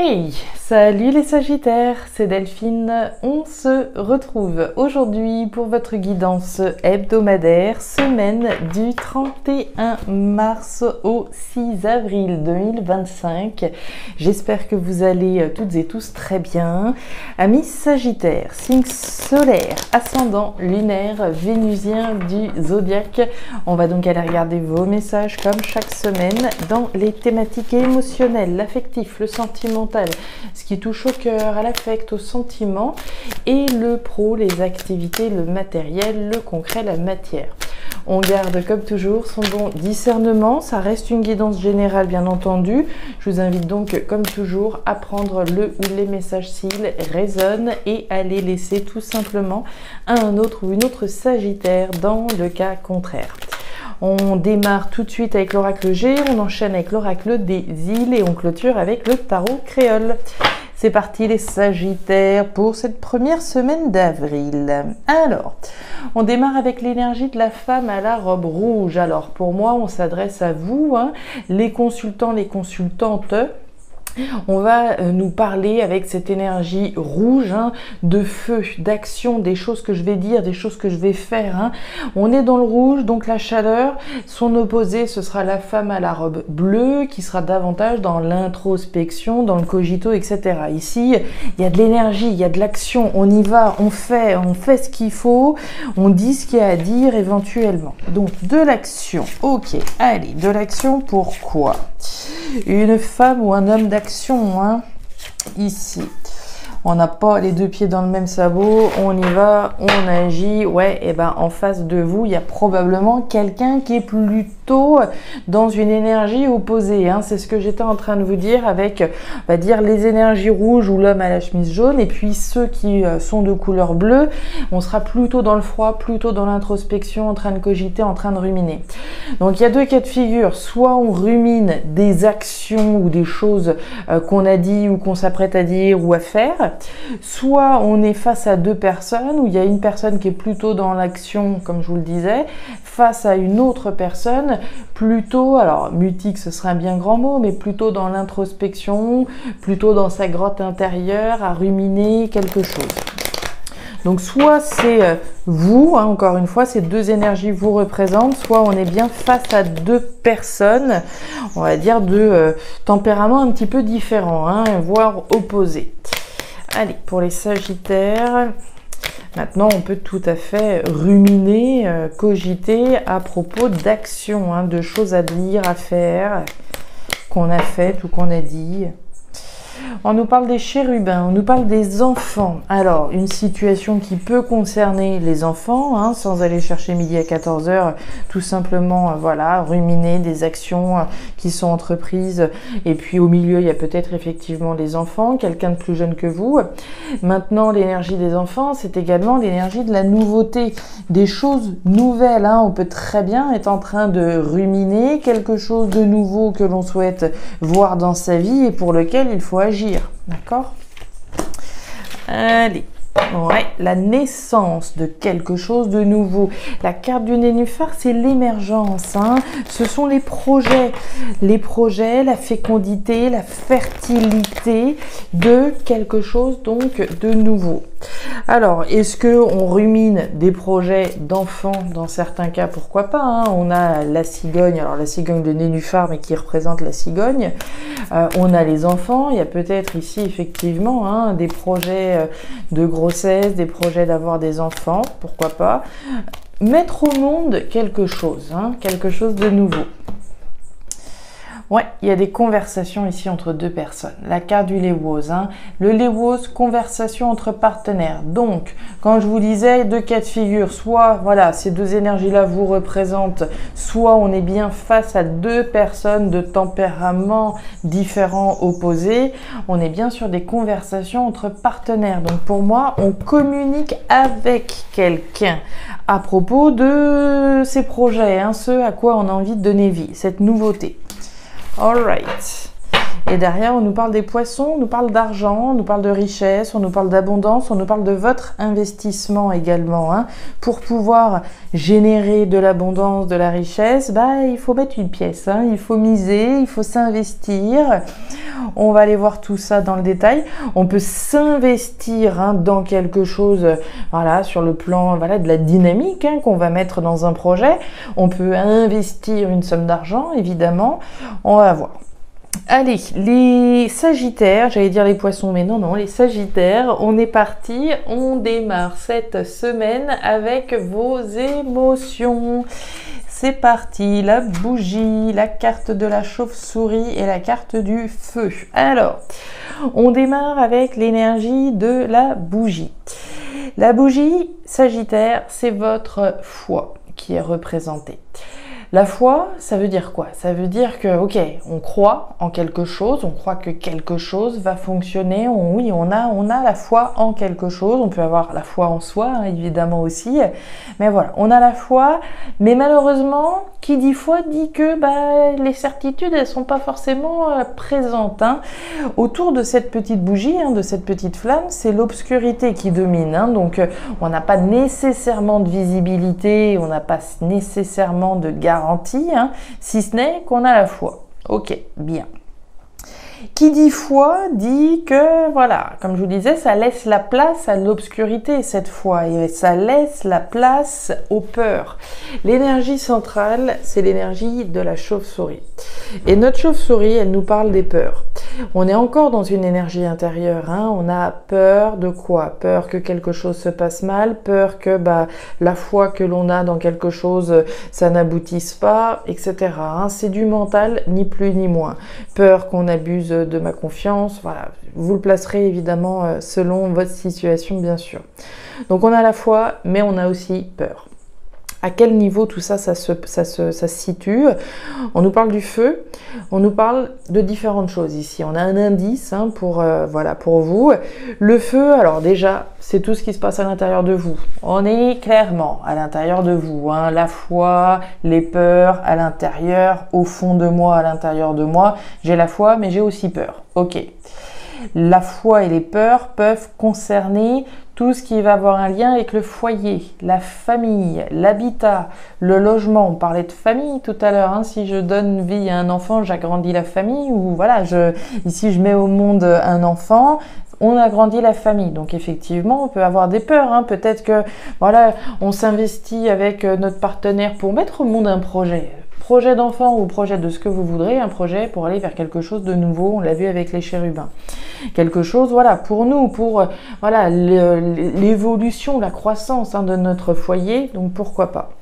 Hey, salut les Sagittaires, c'est Delphine. On se retrouve aujourd'hui pour votre guidance hebdomadaire, semaine du 31 mars au 6 avril 2025. J'espère que vous allez toutes et tous très bien. Amis Sagittaires, signe solaire, ascendant lunaire, vénusien du zodiaque. On va donc aller regarder vos messages comme chaque semaine dans les thématiques émotionnelles, l'affectif, le sentimental, ce qui touche au cœur, à l'affect, au sentiment, et le pro, les activités, le matériel, le concret, la matière. On garde comme toujours son bon discernement, ça reste une guidance générale bien entendu. Je vous invite donc comme toujours à prendre le ou les messages s'ils résonnent et à les laisser tout simplement à un autre ou une autre Sagittaire dans le cas contraire. On démarre tout de suite avec l'oracle G, on enchaîne avec l'oracle des îles et on clôture avec le tarot créole. C'est parti les Sagittaires pour cette première semaine d'avril. Alors, on démarre avec l'énergie de la femme à la robe rouge. Alors pour moi, on s'adresse à vous, les consultants, les consultantes. On va nous parler avec cette énergie rouge, de feu, d'action, des choses que je vais dire, des choses que je vais faire. On est dans le rouge, donc la chaleur. Son opposé, ce sera la femme à la robe bleue, qui sera davantage dans l'introspection, dans le cogito, etc. Ici, il y a de l'énergie, il y a de l'action. On y va, on fait ce qu'il faut, on dit ce qu'il y a à dire éventuellement. Donc, de l'action. Ok, allez, de l'action, pourquoi ? Une femme ou un homme d'action, ici. On n'a pas les deux pieds dans le même sabot, on y va, on agit. Ouais, et ben en face de vous, il y a probablement quelqu'un qui est plutôt dans une énergie opposée. C'est ce que j'étais en train de vous dire avec, on va dire, les énergies rouges ou l'homme à la chemise jaune. Et puis ceux qui sont de couleur bleue, on sera plutôt dans le froid, plutôt dans l'introspection, en train de cogiter, en train de ruminer. Donc il y a deux cas de figure. Soit on rumine des actions ou des choses qu'on a dit ou qu'on s'apprête à dire ou à faire. Soit on est face à deux personnes où il y a une personne qui est plutôt dans l'action, comme je vous le disais, face à une autre personne plutôt, alors mutique ce serait un bien grand mot, mais plutôt dans l'introspection, plutôt dans sa grotte intérieure, à ruminer quelque chose. Donc soit c'est vous, encore une fois, ces deux énergies vous représentent, soit on est bien face à deux personnes, on va dire de tempéraments un petit peu différents, voire opposés. Allez, pour les Sagittaires, maintenant on peut tout à fait ruminer, cogiter à propos d'actions, de choses à dire, à faire, qu'on a faites ou qu'on a dit. On nous parle des chérubins, on nous parle des enfants. Alors, une situation qui peut concerner les enfants, sans aller chercher midi à 14 h, tout simplement, voilà, ruminer des actions qui sont entreprises. Et puis au milieu, il y a peut-être effectivement les enfants, quelqu'un de plus jeune que vous. Maintenant, l'énergie des enfants, c'est également l'énergie de la nouveauté, des choses nouvelles. On peut très bien être en train de ruminer quelque chose de nouveau que l'on souhaite voir dans sa vie et pour lequel il faut agir. D'accord? Allez. Ouais, la naissance de quelque chose de nouveau. La carte du nénuphar, c'est l'émergence. Ce sont les projets, la fécondité, la fertilité de quelque chose donc de nouveau. Alors, est-ce que on rumine des projets d'enfants dans certains cas? Pourquoi pas, On a la cigogne, alors la cigogne de nénuphar, mais qui représente la cigogne. On a les enfants. Il y a peut-être ici effectivement des projets de grossesse, des projets d'avoir des enfants. Pourquoi pas? Mettre au monde quelque chose de nouveau. Ouais, il y a des conversations ici entre deux personnes. La carte du Léwos, Le Léwos, conversation entre partenaires. Donc, quand je vous disais deux cas de figure, soit, voilà, ces deux énergies-là vous représentent, soit on est bien face à deux personnes de tempéraments différents, opposés, on est bien sur des conversations entre partenaires. Donc, pour moi, on communique avec quelqu'un à propos de ces projets, ce à quoi on a envie de donner vie, cette nouveauté. Alright. Et derrière, on nous parle des poissons, on nous parle d'argent, on nous parle de richesse, on nous parle d'abondance, on nous parle de votre investissement également. Hein. Pour pouvoir générer de l'abondance, de la richesse, bah, il faut mettre une pièce, hein. Il faut miser, il faut s'investir. On va aller voir tout ça dans le détail. On peut s'investir hein, dans quelque chose, voilà, sur le plan voilà, de la dynamique hein, qu'on va mettre dans un projet. On peut investir une somme d'argent, évidemment. On va voir. Allez, les Sagittaires, j'allais dire les Poissons, mais non, les Sagittaires, on est parti, on démarre cette semaine avec vos émotions. C'est parti, la bougie, la carte de la chauve-souris et la carte du feu. Alors, on démarre avec l'énergie de la bougie. La bougie, Sagittaire, c'est votre foi qui est représentée. La foi, ça veut dire quoi? Ça veut dire que, ok, on croit en quelque chose, on croit que quelque chose va fonctionner. Oui, on a la foi en quelque chose. On peut avoir la foi en soi, hein, évidemment aussi. Mais voilà, on a la foi. Mais malheureusement, qui dit foi dit que bah, les certitudes, elles sont pas forcément présentes. Hein. Autour de cette petite bougie, hein, de cette petite flamme, c'est l'obscurité qui domine. Hein. Donc, on n'a pas nécessairement de visibilité, on n'a pas nécessairement de garantie, hein, si ce n'est qu'on a la foi. Ok, bien. Qui dit foi dit que, voilà, comme je vous disais, ça laisse la place à l'obscurité cette fois, et ça laisse la place aux peurs. L'énergie centrale, c'est l'énergie de la chauve-souris. Et notre chauve-souris, elle nous parle des peurs. On est encore dans une énergie intérieure, hein. On a peur de quoi? Peur que quelque chose se passe mal, peur que bah, la foi que l'on a dans quelque chose, ça n'aboutisse pas, etc. Hein. C'est du mental, ni plus ni moins. Peur qu'on abuse de ma confiance, voilà. Vous le placerez évidemment selon votre situation, bien sûr. Donc on a la foi, mais on a aussi peur. À quel niveau tout ça, ça se situe? On nous parle du feu, on nous parle de différentes choses ici. On a un indice hein, voilà, pour vous. Le feu, alors déjà, c'est tout ce qui se passe à l'intérieur de vous. On est clairement à l'intérieur de vous. Hein, la foi, les peurs à l'intérieur, au fond de moi, à l'intérieur de moi. J'ai la foi, mais j'ai aussi peur. Ok. La foi et les peurs peuvent concerner tout ce qui va avoir un lien avec le foyer, la famille, l'habitat, le logement. On parlait de famille tout à l'heure. Hein. Si je donne vie à un enfant, j'agrandis la famille. Ou voilà, ici je mets au monde un enfant. On agrandit la famille. Donc effectivement, on peut avoir des peurs. Hein. Peut-être que voilà, on s'investit avec notre partenaire pour mettre au monde un projet. Projet d'enfant ou projet de ce que vous voudrez, un projet pour aller vers quelque chose de nouveau, on l'a vu avec les chérubins. Quelque chose, voilà, pour nous, pour voilà, l'évolution, la croissance hein, de notre foyer, donc pourquoi pas.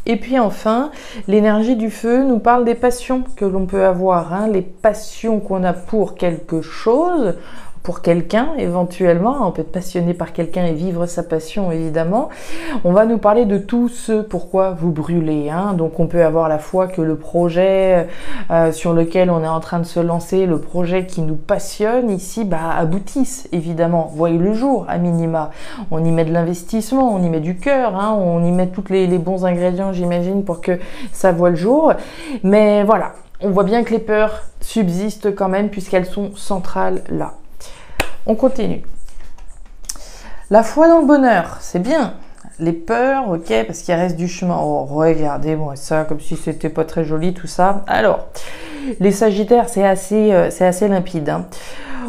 Et puis enfin, l'énergie du feu nous parle des passions que l'on peut avoir, hein, les passions qu'on a pour quelque chose, pour quelqu'un éventuellement, on peut être passionné par quelqu'un et vivre sa passion évidemment. On va nous parler de tout ce pourquoi vous brûlez. Hein. Donc on peut avoir la foi que le projet sur lequel on est en train de se lancer, le projet qui nous passionne ici, bah, aboutisse évidemment, voyez le jour à minima. On y met de l'investissement, on y met du cœur, hein, on y met tous les bons ingrédients j'imagine pour que ça voie le jour. Mais voilà, on voit bien que les peurs subsistent quand même puisqu'elles sont centrales là. On continue. La foi dans le bonheur, c'est bien. Les peurs, ok, parce qu'il reste du chemin. Oh, regardez-moi ça, comme si c'était pas très joli tout ça. Alors, les Sagittaires, c'est assez limpide. Hein.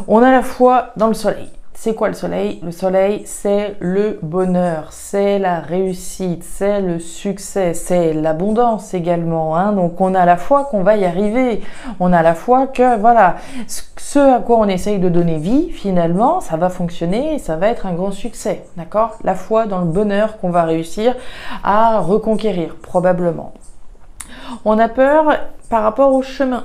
On a la foi dans le soleil. C'est quoi le soleil? Le soleil, c'est le bonheur, c'est la réussite, c'est le succès, c'est l'abondance également. Hein. Donc on a la foi qu'on va y arriver. On a la foi que voilà, ce à quoi on essaye de donner vie, finalement, ça va fonctionner et ça va être un grand succès. D'accord? La foi dans le bonheur qu'on va réussir à reconquérir, probablement. On a peur par rapport au chemin.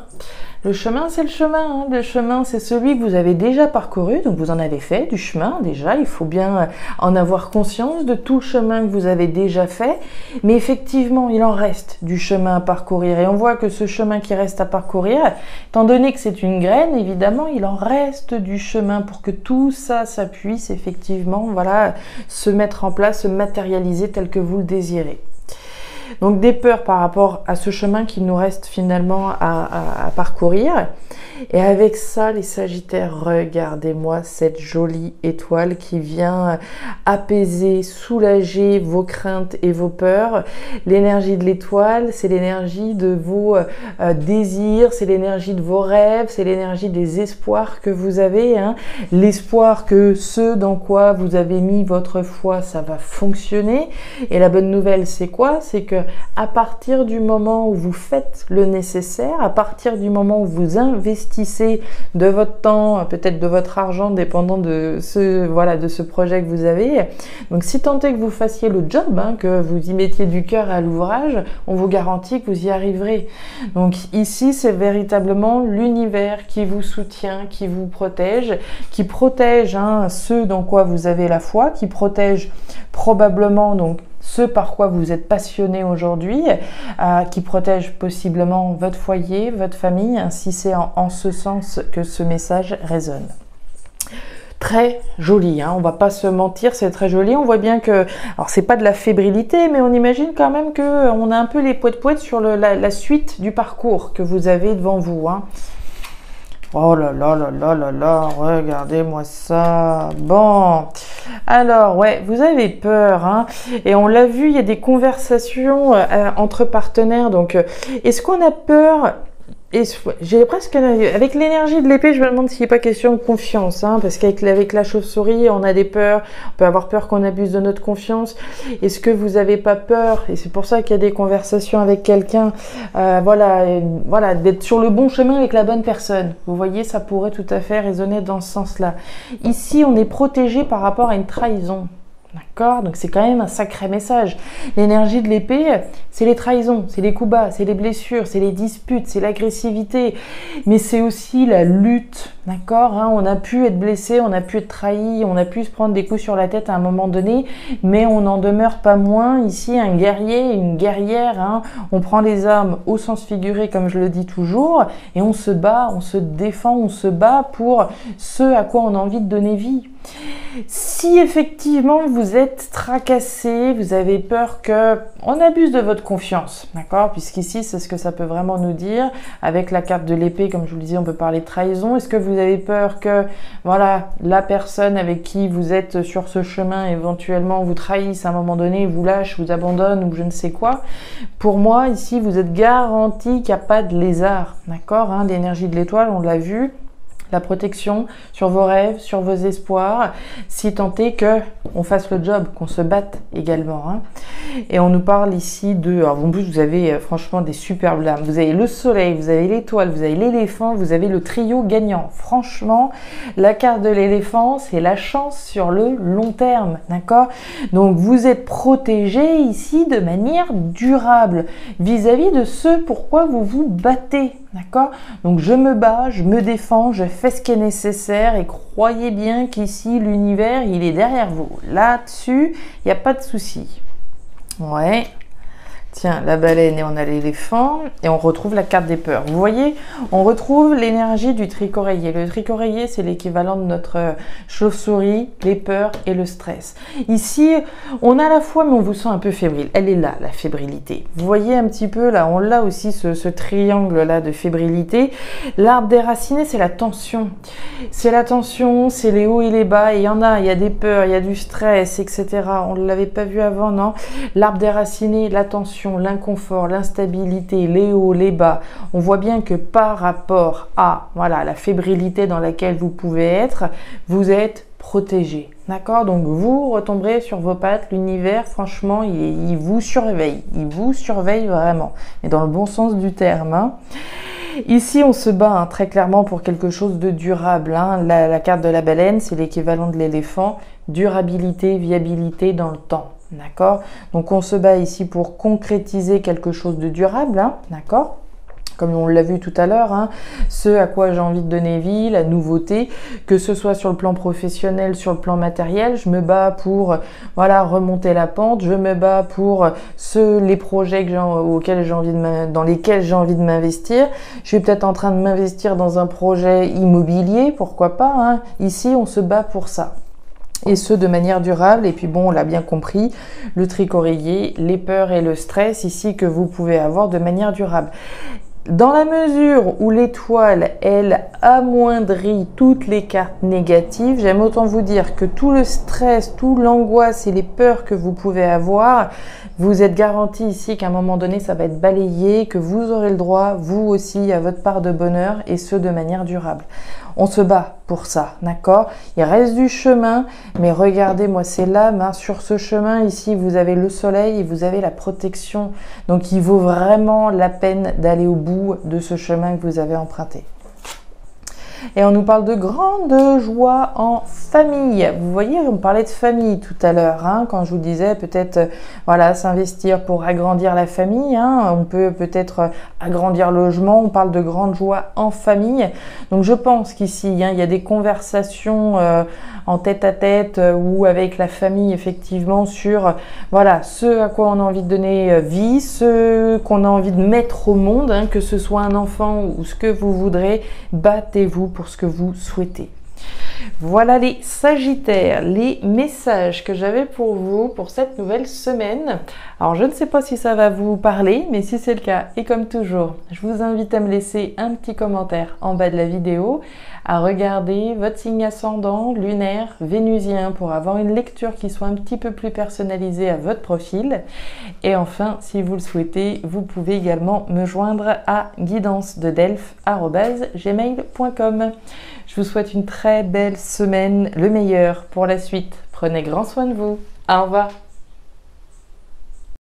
Le chemin, c'est le chemin. Hein. Le chemin, c'est celui que vous avez déjà parcouru. Donc, vous en avez fait du chemin déjà. Il faut bien en avoir conscience de tout le chemin que vous avez déjà fait. Mais effectivement, il en reste du chemin à parcourir. Et on voit que ce chemin qui reste à parcourir, étant donné que c'est une graine, évidemment, il en reste du chemin pour que tout ça, ça puisse effectivement, voilà, se mettre en place, se matérialiser tel que vous le désirez. Donc des peurs par rapport à ce chemin qui nous reste finalement à parcourir. Et avec ça, les Sagittaires, regardez-moi cette jolie étoile qui vient apaiser, soulager vos craintes et vos peurs. L'énergie de l'étoile, c'est l'énergie de vos désirs, c'est l'énergie de vos rêves, c'est l'énergie des espoirs que vous avez. Hein. L'espoir que ce dans quoi vous avez mis votre foi, ça va fonctionner. Et la bonne nouvelle, c'est quoi? C'est que à partir du moment où vous faites le nécessaire, à partir du moment où vous investissez de votre temps, peut-être de votre argent, dépendant de ce projet que vous avez. Donc si tant est que vous fassiez le job, hein, que vous y mettiez du cœur à l'ouvrage, on vous garantit que vous y arriverez. Donc ici, c'est véritablement l'univers qui vous soutient, qui vous protège, qui protège hein, ce dans quoi vous avez la foi, qui protège probablement donc ce par quoi vous êtes passionné aujourd'hui, qui protège possiblement votre foyer, votre famille, si c'est en ce sens que ce message résonne. Très joli, hein, on va pas se mentir, c'est très joli. On voit bien que, alors c'est pas de la fébrilité, mais on imagine quand même que on a un peu les poètes sur la suite du parcours que vous avez devant vous. Hein. Oh là là là là là là, regardez-moi ça. Bon, alors ouais, vous avez peur, hein, et on l'a vu, il y a des conversations entre partenaires. Donc, est-ce qu'on a peur? Et j'ai presque, avec l'énergie de l'épée, je me demande s'il n'est pas question de confiance, hein, parce qu'avec la chauve-souris, on a des peurs, on peut avoir peur qu'on abuse de notre confiance. Est-ce que vous n'avez pas peur? Et c'est pour ça qu'il y a des conversations avec quelqu'un, voilà, d'être sur le bon chemin avec la bonne personne. Vous voyez, ça pourrait tout à fait résonner dans ce sens-là. Ici, on est protégé par rapport à une trahison. D'accord? Donc c'est quand même un sacré message. L'énergie de l'épée, c'est les trahisons, c'est les coups bas, c'est les blessures, c'est les disputes, c'est l'agressivité, mais c'est aussi la lutte. D'accord? Hein, on a pu être blessé, on a pu être trahi, on a pu se prendre des coups sur la tête à un moment donné, mais on n'en demeure pas moins ici un guerrier, une guerrière. Hein, on prend les armes au sens figuré, comme je le dis toujours, et on se bat, on se défend, on se bat pour ce à quoi on a envie de donner vie. Si effectivement vous êtes tracassé, vous avez peur qu'on abuse de votre confiance, d'accord? Puisqu'ici, c'est ce que ça peut vraiment nous dire. Avec la carte de l'épée, comme je vous le disais, on peut parler de trahison. Est-ce que vous avez peur que, voilà, la personne avec qui vous êtes sur ce chemin, éventuellement, vous trahisse à un moment donné, vous lâche, vous abandonne ou je ne sais quoi? Pour moi, ici, vous êtes garanti qu'il n'y a pas de lézard, d'accord? Hein, l'énergie de l'étoile, on l'a vu. La protection sur vos rêves, sur vos espoirs, si tant est que on fasse le job, qu'on se batte également. Hein. Et on nous parle ici de... Alors en plus, vous avez franchement des superbes lames. Vous avez le soleil, vous avez l'étoile, vous avez l'éléphant, vous avez le trio gagnant. Franchement, la carte de l'éléphant, c'est la chance sur le long terme. D'accord? Donc, vous êtes protégé ici de manière durable vis-à-vis de ce pourquoi vous vous battez. D'accord? Donc, je me bats, je me défends, je fais ce qui est nécessaire et croyez bien qu'ici, l'univers, il est derrière vous. Là-dessus, il n'y a pas de souci. Ouais. Tiens, la baleine et on a l'éléphant et on retrouve la carte des peurs. Vous voyez, on retrouve l'énergie du tricoreiller. Le tricoreiller, c'est l'équivalent de notre chauve-souris, les peurs et le stress. Ici, on a la foi, mais on vous sent un peu fébrile. Elle est là, la fébrilité. Vous voyez un petit peu, là, on l'a aussi, ce triangle-là de fébrilité. L'arbre déraciné, c'est la tension. C'est la tension, c'est les hauts et les bas. Et il y en a, il y a des peurs, il y a du stress, etc. On ne l'avait pas vu avant, non? L'arbre déraciné, la tension, l'inconfort, l'instabilité, les hauts, les bas. On voit bien que par rapport à la fébrilité dans laquelle vous pouvez être, vous êtes protégé. D'accord? Donc vous retomberez sur vos pattes. L'univers, franchement, il vous surveille. Il vous surveille vraiment. Et dans le bon sens du terme. Hein. Ici, on se bat très clairement pour quelque chose de durable. Hein. La carte de la baleine, c'est l'équivalent de l'éléphant. Durabilité, viabilité dans le temps. D'accord? Donc on se bat ici pour concrétiser quelque chose de durable, hein, d'accord? Comme on l'a vu tout à l'heure, hein, ce à quoi j'ai envie de donner vie, la nouveauté, que ce soit sur le plan professionnel, sur le plan matériel, je me bats pour remonter la pente, je me bats pour les projets dans lesquels j'ai envie de m'investir. Je suis peut-être en train de m'investir dans un projet immobilier, pourquoi pas, hein. Ici on se bat pour ça. et ce de manière durable. Et puis bon, on l'a bien compris, le trichoréier, les peurs et le stress ici que vous pouvez avoir de manière durable. Dans la mesure où l'étoile, elle, amoindrit toutes les cartes négatives, j'aime autant vous dire que tout le stress, toute l'angoisse et les peurs que vous pouvez avoir, vous êtes garanti ici qu'à un moment donné, ça va être balayé, que vous aurez le droit, vous aussi, à votre part de bonheur, et ce, de manière durable. On se bat pour ça, d'accord? Il reste du chemin, mais regardez, moi, c'est l'âme. Hein. Sur ce chemin, ici, vous avez le soleil et vous avez la protection. Donc, il vaut vraiment la peine d'aller au bout de ce chemin que vous avez emprunté. Et on nous parle de grande joie en famille. Vous voyez, on parlait de famille tout à l'heure, hein, quand je vous disais peut-être voilà, s'investir pour agrandir la famille. Hein, on peut peut-être agrandir le logement. On parle de grande joie en famille. Donc je pense qu'ici, hein, il y a des conversations en tête-à-tête ou avec la famille, effectivement, sur voilà, ce à quoi on a envie de donner vie, ce qu'on a envie de mettre au monde, hein, que ce soit un enfant ou ce que vous voudrez, battez-vous pour ce que vous souhaitez. Voilà les Sagittaires, les messages que j'avais pour vous pour cette nouvelle semaine. Alors je ne sais pas si ça va vous parler, mais si c'est le cas, et comme toujours, je vous invite à me laisser un petit commentaire en bas de la vidéo, à regarder votre signe ascendant, lunaire, vénusien pour avoir une lecture qui soit un petit peu plus personnalisée à votre profil. Et enfin, si vous le souhaitez, vous pouvez également me joindre à guidance-de-delphes@gmail.com. Je vous souhaite une très belle semaine, le meilleur pour la suite. Prenez grand soin de vous. Au revoir.